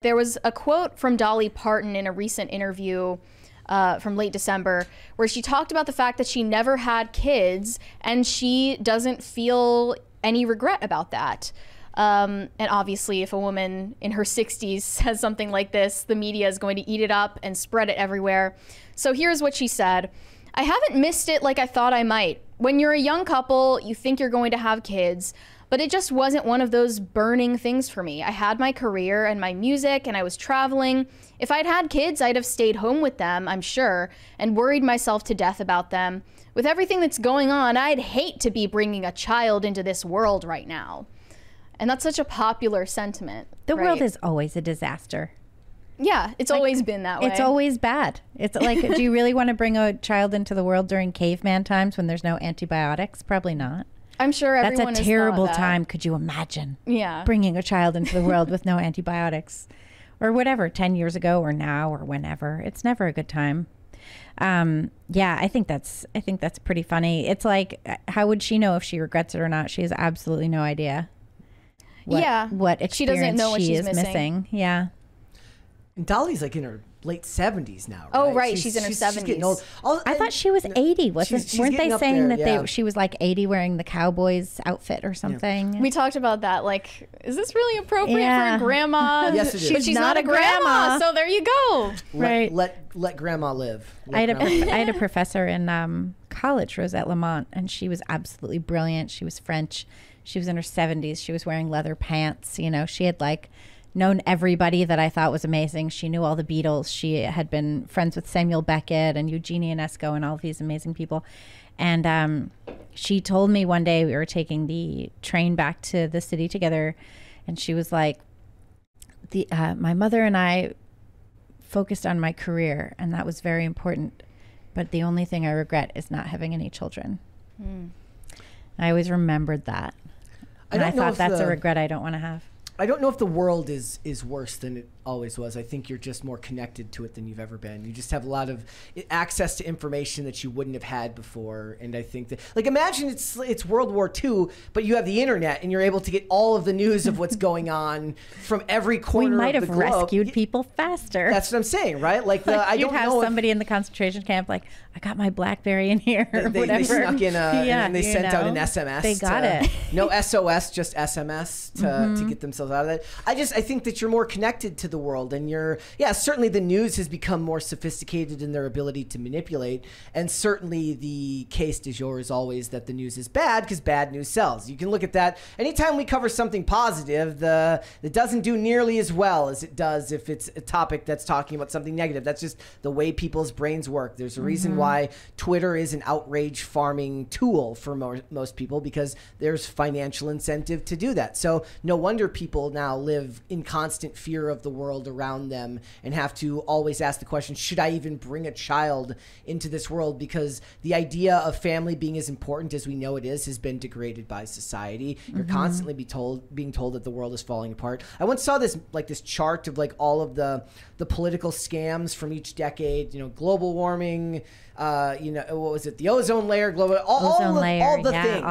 there was a quote from Dolly Parton in a recent interview from late December, where she talked about the fact that she never had kids and she doesn't feel any regret about that. And obviously, if a woman in her 60s says something like this, the media is going to eat it up and spread it everywhere. So here's what she said. I haven't missed it like I thought I might. When you're a young couple, you think you're going to have kids, but it just wasn't one of those burning things for me. I had my career and my music, and I was traveling. If I'd had kids, I'd have stayed home with them, I'm sure, and worried myself to death about them. With everything that's going on, I'd hate to be bringing a child into this world right now. And that's such a popular sentiment. The world is always a disaster. Yeah, it's always been that way. It's always bad. It's like, do you really want to bring a child into the world during caveman times when there's no antibiotics? Probably not. I'm sure everyone That's a terrible time. Could you imagine? Yeah. Bringing a child into the world with no antibiotics or whatever, 10 years ago or now or whenever. It's never a good time. Yeah, I think that's pretty funny. It's like, how would she know if she regrets it or not? She has absolutely no idea. What experience she doesn't know what she's missing. Yeah. And Dolly's like in her late 70s now, right? Oh, right. She's in her 70s. She's getting old. I thought she was 80. Weren't they saying that she was like 80 wearing the Cowboys outfit or something? Yeah. We talked about that. Like, is this really appropriate for a grandma? Yes, it is. But she's not a grandma, so there you go. Right. Let grandma live. I had a professor in college, Rosette Lamont, and she was absolutely brilliant. She was French. She was in her 70s. She was wearing leather pants. You know, she had like known everybody that I thought was amazing. She knew all the Beatles. She had been friends with Samuel Beckett and Eugenie Ionesco and all of these amazing people. And she told me one day, we were taking the train back to the city together, and she was like, my mother and I focused on my career, and that was very important. But the only thing I regret is not having any children. I always remembered that. And I thought that's a regret I don't want to have. I don't know if the world is worse than it always was. I think you're just more connected to it than you've ever been. You just have a lot of access to information that you wouldn't have had before. And I think that, like, imagine it's World War II, but you have the internet and you're able to get all of the news of what's going on from every corner of the globe. We might have rescued people faster. That's what I'm saying, right? Like, I don't know. You'd have somebody in the concentration camp like, I got my BlackBerry in here. They snuck in and they sent out an SMS. They got it. No SOS, just SMS to get themselves out of that. I think that you're more connected to the world, and certainly the news has become more sophisticated in their ability to manipulate, and certainly the case du jour is always that the news is bad because bad news sells. You can look at that. Anytime we cover something positive, it doesn't do nearly as well as it does if it's a topic that's talking about something negative. That's just the way people's brains work. There's a reason why Twitter is an outrage farming tool for most people, because there's financial incentive to do that. So no wonder people now live in constant fear of the world around them and have to always ask the question, should I even bring a child into this world? Because the idea of family being as important as we know it is has been degraded by society. You're constantly being told that the world is falling apart. I once saw this chart of like all of the political scams from each decade, global warming, what was it? The ozone layer, all the things.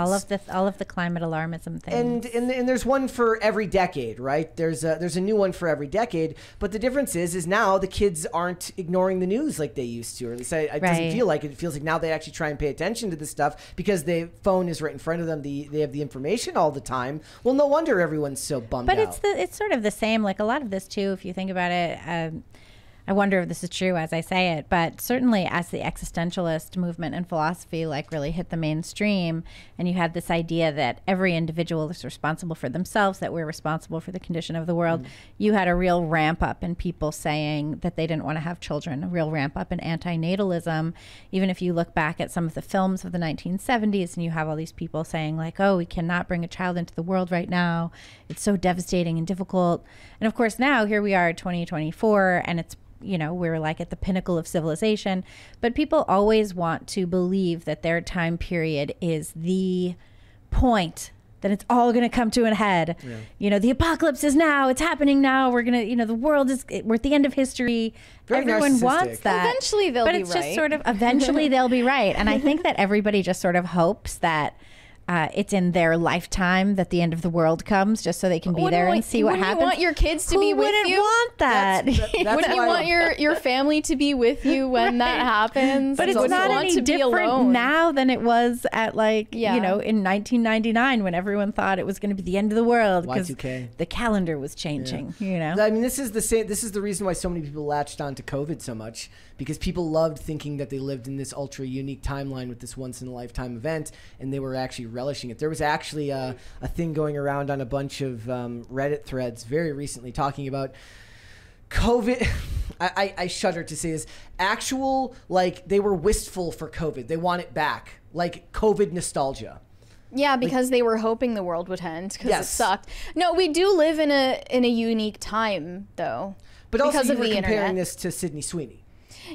All of the climate alarmism things. And there's one for every decade, right? There's a new one for every decade. But the difference is now the kids aren't ignoring the news like they used to, or at least it doesn't feel like it. It feels like now they actually try and pay attention to this stuff because the phone is right in front of them. They have the information all the time. Well, no wonder everyone's so bummed out. But it's sort of the same. Like a lot of this too, if you think about it. I wonder if this is true as I say it, but certainly as the existentialist movement and philosophy really hit the mainstream, and you had this idea that every individual is responsible for themselves, that we're responsible for the condition of the world, you had a real ramp up in people saying that they didn't want to have children, a real ramp up in antinatalism. Even if you look back at some of the films of the 1970s and you have all these people saying like, oh, we cannot bring a child into the world right now. It's so devastating and difficult. And of course now here we are 2024 and it's we're like at the pinnacle of civilization, but people always want to believe that their time period is the point, that it's all going to come to a head. Yeah. The apocalypse is now, it's happening now. We're going to, the world we're at the end of history. Very Everyone wants that. Eventually they'll be right. But it's just sort of, eventually they'll be right. And I think that everybody just sort of hopes that it's in their lifetime that the end of the world comes, just so they can be there and see what happens. You want your kids to be with wouldn't you? Want that? Wouldn't you want your family to be with you when that happens? But it's not any different now than it was at in 1999 when everyone thought it was going to be the end of the world because the calendar was changing. I mean, this is the reason why so many people latched on to COVID so much, because people loved thinking that they lived in this ultra unique timeline with this once in a lifetime event, and they were actually relishing it. There was actually a thing going around on a bunch of Reddit threads very recently talking about COVID. I shudder to say this. Actual, they were wistful for COVID. They want it back. Like COVID nostalgia. Yeah, because they were hoping the world would end because it sucked. No, we do live in a unique time, though. But also because you of were the comparing internet. this to Sydney Sweeney.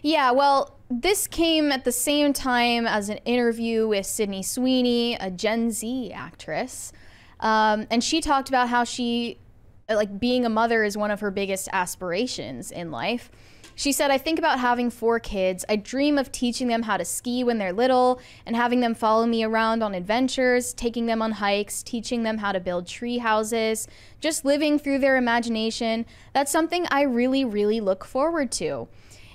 Yeah, well, this came at the same time as an interview with Sydney Sweeney, a Gen Z actress. And she talked about how being a mother is one of her biggest aspirations in life. She said, I think about having 4 kids. I dream of teaching them how to ski when they're little and having them follow me around on adventures, taking them on hikes, teaching them how to build tree houses, just living through their imagination. That's something I really, really look forward to.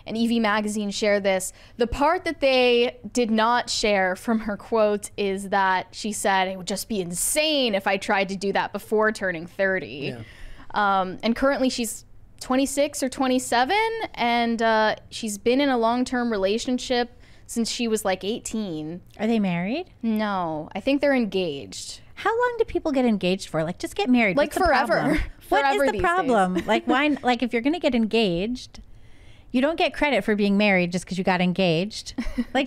And Evie Magazine shared this. The part that they did not share from her quote is that she said, it would just be insane if I tried to do that before turning 30. Yeah. And currently she's 26 or 27, and she's been in a long-term relationship since she was 18. Are they married? No, I think they're engaged. How long do people get engaged for? Just get married. What's forever. What is the problem? Why? If you're gonna get engaged, you don't get credit for being married just because you got engaged.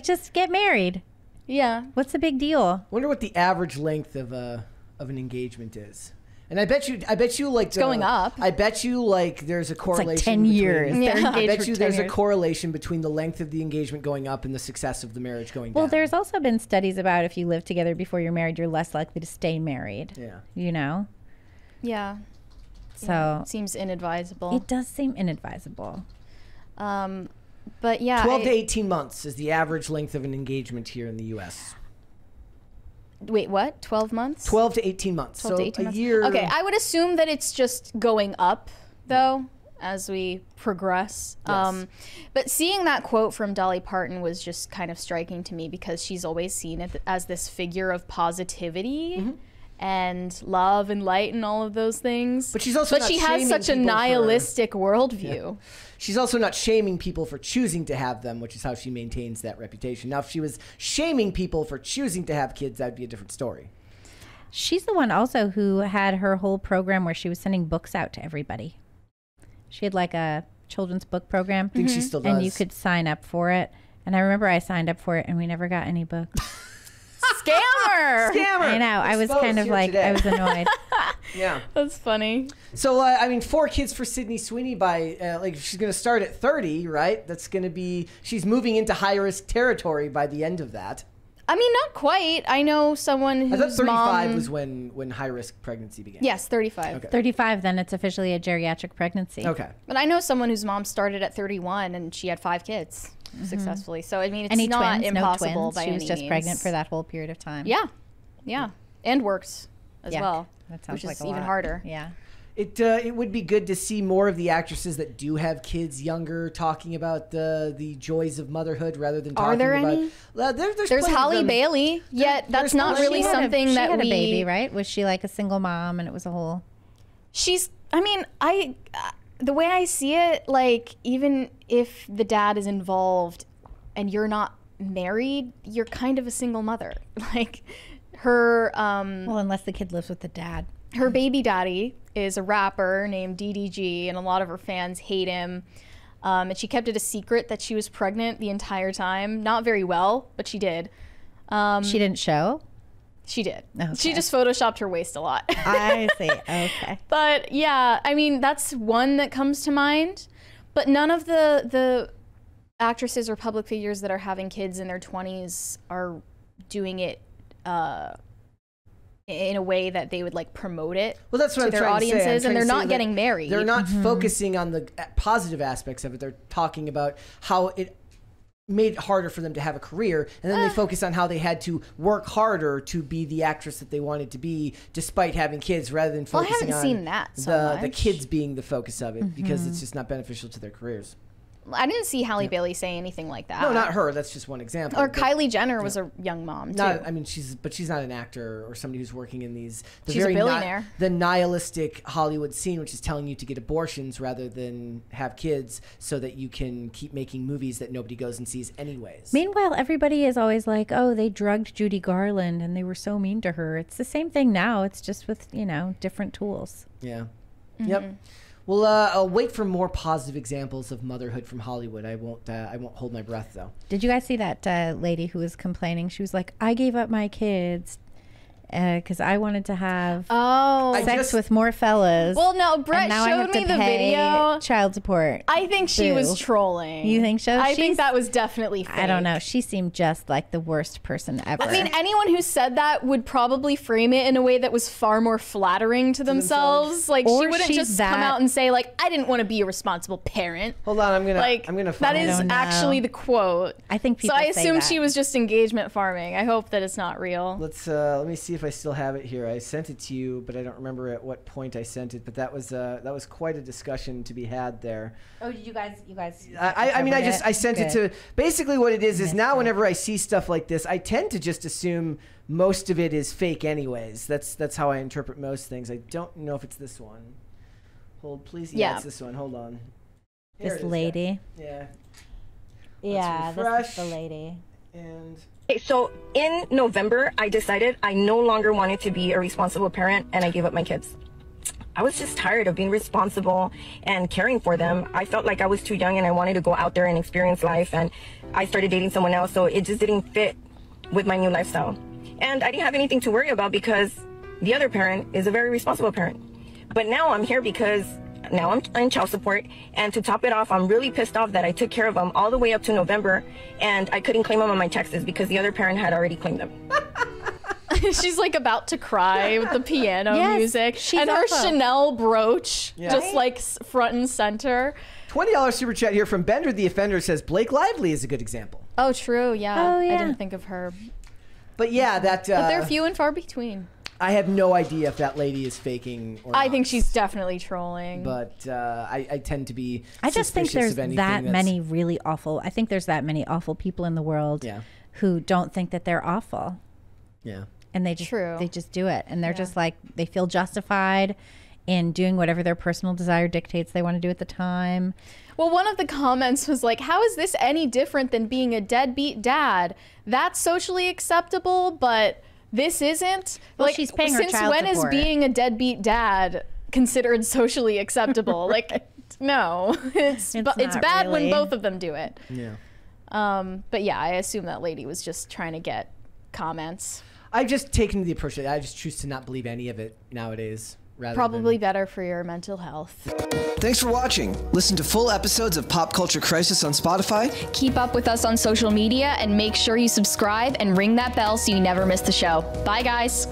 Just get married. Yeah. What's the big deal? I wonder what the average length of an engagement is. And I bet you it's going up. I bet you there's a correlation. It's 10 years. Yeah. I bet you there's a correlation between the length of the engagement going up and the success of the marriage going down. Well, there's also been studies about if you live together before you're married, you're less likely to stay married. Yeah. Yeah. So it seems inadvisable. It does seem inadvisable. But yeah, 12 to 18 months is the average length of an engagement here in the U.S. Wait, what? 12 months? 12 to 18 months. 12 to 18 months. Year. Okay, I would assume that it's just going up, though, as we progress. Yes. But seeing that quote from Dolly Parton was just kind of striking to me because she's always seen it as this figure of positivity and love and light and all of those things. But she's also she has such a nihilistic worldview. Yeah. She's also not shaming people for choosing to have them, which is how she maintains that reputation. Now, if she was shaming people for choosing to have kids, that'd be a different story. She's the one also who had her whole program where she was sending books out to everybody. She had a children's book program. I think she still does. And you could sign up for it. And I remember I signed up for it and we never got any books. Scammer! I know. I was kind of I was annoyed. Yeah. That's funny. So, 4 kids for Sydney Sweeney by, she's going to start at 30, right? That's going to be, she's moving into high-risk territory by the end of that. I mean, not quite. I know someone whose I thought 35 mom... was when high-risk pregnancy began. Yes, 35. Okay. 35, then it's officially a geriatric pregnancy. Okay. But I know someone whose mom started at 31 and she had 5 kids successfully. So, I mean, it's Any not twins? impossible No twins. by She was any just means. pregnant for that whole period of time. Yeah. Yeah. And worked as Yuck. well. That sounds which like is a even lot. harder. Yeah. It would be good to see more of the actresses that do have kids younger talking about the joys of motherhood rather than talking Are there about... any? There's There's plenty of Halle them. Bailey, yet that's not plenty. really She had something she that had we... a baby, right? Was she a single mom and it was a whole... I mean, the way I see it, even if the dad is involved and you're not married, you're kind of a single mother. Her... Well, unless the kid lives with the dad. Her baby daddy is a rapper named DDG, and a lot of her fans hate him. And she kept it a secret that she was pregnant the entire time. Not very well, but she did. She didn't show? She did. Okay. She just photoshopped her waist a lot. I see. Okay. But yeah, I mean, that's one that comes to mind. But none of the actresses or public figures that are having kids in their 20s are doing it in a way that they would promote it Well, that's what to I'm their trying to say. audiences, I'm and trying they're to not say getting married. They're not focusing on the positive aspects of it. They're talking about how it made it harder for them to have a career, and then they focus on how they had to work harder to be the actress that they wanted to be, despite having kids, rather than focusing on seen that the kids being the focus of it, because it's just not beneficial to their careers. I didn't see Halle Bailey say anything like that. No, not her. That's just one example. Or Kylie Jenner was a young mom, too. I mean, she's not an actor or somebody who's working in these. She's a billionaire. The nihilistic Hollywood scene, which is telling you to get abortions rather than have kids, so that you can keep making movies that nobody goes and sees anyways. Meanwhile, everybody is always like, "Oh, they drugged Judy Garland and they were so mean to her." It's the same thing now. It's just with different tools. Yeah. Yep. Well, I'll wait for more positive examples of motherhood from Hollywood. I won't hold my breath, though. Did you guys see that lady who was complaining? She was like, "I gave up my kids because I wanted to have sex with more fellas." Well, no, Brett showed me the video. Child support. I think she was trolling. You think so? I think that was definitely fake. I don't know. She seemed just like the worst person ever. I mean, anyone who said that would probably frame it in a way that was far more flattering to themselves. Like, Or she wouldn't just come out and say, like, I didn't want to be a responsible parent. Hold on, I'm gonna that is actually the quote. I think people So I say assume that. she was just engagement farming. I hope that it's not real. Let me see if I still have it here. I sent it to you, but I don't remember at what point I sent it. But that was quite a discussion to be had there. Oh, did you guys? I sent it to. Basically, what it is now whenever I see stuff like this, I tend to just assume most of it is fake, anyways. That's how I interpret most things. I don't know if it's this one. Hold, please. Yeah, it's this one. Hold on. Here This lady. Yeah. Yeah, refresh. this is the lady. And so in November, I decided I no longer wanted to be a responsible parent, and I gave up my kids. I was just tired of being responsible and caring for them. I felt like I was too young and I wanted to go out there and experience life, and I started dating someone else, so it just didn't fit with my new lifestyle. And I didn't have anything to worry about because the other parent is a very responsible parent. But now I'm here because now I'm in child support, and to top it off, I'm really pissed off that I took care of them all the way up to November, and I couldn't claim them on my taxes because the other parent had already claimed them. She's like about to cry with the piano music and her awful. Chanel brooch just like front and center. $20 super chat here from Bender the Offender says Blake Lively is a good example. Oh, true. Yeah. Oh, yeah. I didn't think of her. But yeah, But they're few and far between. I have no idea if that lady is faking or I not. think she's definitely trolling. But I tend to be I just think suspicious there's of anything that that's- many really awful. I think there's that many awful people in the world who don't think that they're awful. Yeah. And they just do it, and they're just like, they feel justified in doing whatever their personal desire dictates they want to do at the time. Well, one of the comments was like, how is this any different than being a deadbeat dad? That's socially acceptable, but this isn't. Well, like, she's paying her since child when support. is being a deadbeat dad considered socially acceptable? Like, no, it's not bad when really. both of them do it. Yeah. But yeah, I assume that lady was just trying to get comments. I've just taken the approach that I just choose to not believe any of it nowadays. Probably better for your mental health. Thanks for watching. Listen to full episodes of Pop Culture Crisis on Spotify. Keep up with us on social media and make sure you subscribe and ring that bell so you never miss the show. Bye, guys.